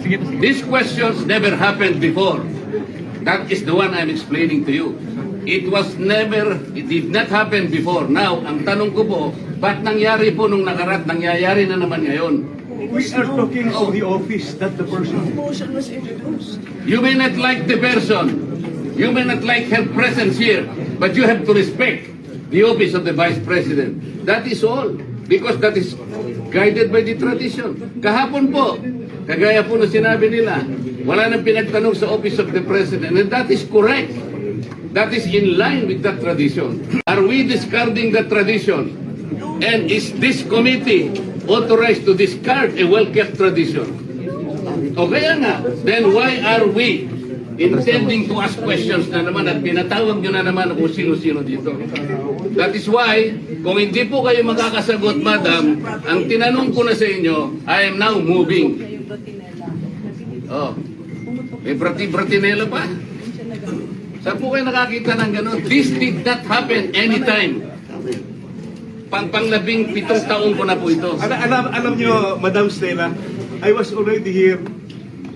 These questions never happened before. That is the one I'm explaining to you. It did not happen before. Now, ang tanong ko po, ba't nangyari po nung nakaraan, nangyayari na naman ngayon? We are talking of the office, not the person. Motion was introduced. You may not like the person, you may not like her presence here, but you have to respect the office of the Vice President. That is all. Because that is guided by the tradition. Kahapon po, kagaya po na sinabi nila, wala nang pinagtanong sa office of the President, and that is correct. That is in line with that tradition. Are we discarding that tradition? And is this committee authorized to discard a well-kept tradition? O kaya nga, then why are we intending to ask questions na naman at pinatawag nyo na naman kung sino-sino dito? That is why, kung hindi po kayo makakasagot, madam, ang tinanong ko na sa inyo, I am now moving. Oh, may bratinela pa? Saan po kayo nakakita ng gano'n? This did not happen anytime. Panglabing 7 taon ko na po ito. Alam nyo, Madam Stella, I was already here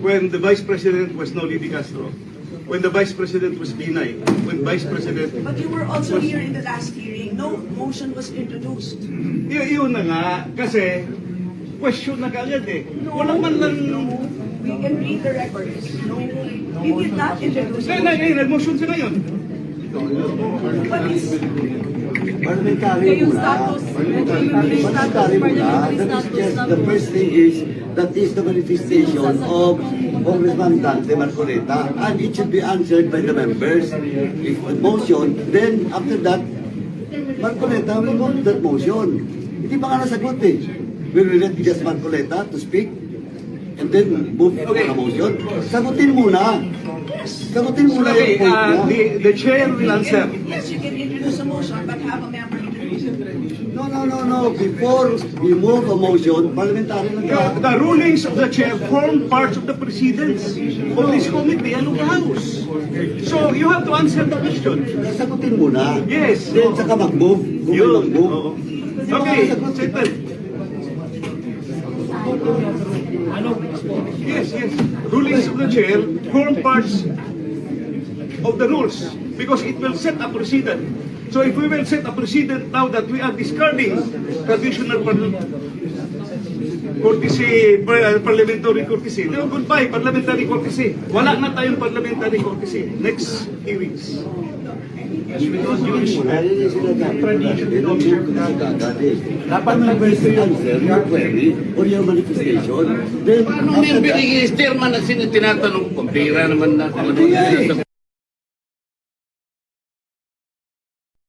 when the Vice President was Noli de Castro, when the Vice President was Binay, when Vice President... But you were also here in the last hearing. No motion was introduced. Yun na nga, kasi question na kagad eh. Walang man lang... We can read the records. We did not introduce a motion. Nag-motion siya ngayon. What is Parliamentary muna. Parliamentary muna. That is just, the first thing is, that is the manifestation of Congressman Dante Marcoleta, and it should be answered by the members. If the motion, then after that, Marcoleta will vote that motion. Hindi pa nga nasagot eh. Will we let just Marcoleta to speak? And then move to the motion? Sagutin muna. Sagutin muna yung point niya. The chair will answer. Yes, you can introduce a motion, but have a member introduce it. No. Before we move a motion, parliamentary lang ka. The rulings of the chair form parts of the proceedings of this committee and of the House. So you have to answer the question. Sagutin muna. Yes. Then saka mag-move. Yun. Mag-move. Okay, settle. Yes. Rulings of the chair form parts of the rules because it will set a precedent. So if we will set a precedent now that we are discarding traditional courtesy, parliamentary courtesy, then goodbye, parliamentary courtesy. Wala na tayong parliamentary courtesy. Next hearings. Dapat members to answer your query or your manifestation. Then, Ano yung binigay, chairman na tinatanong ko? Pira naman natin.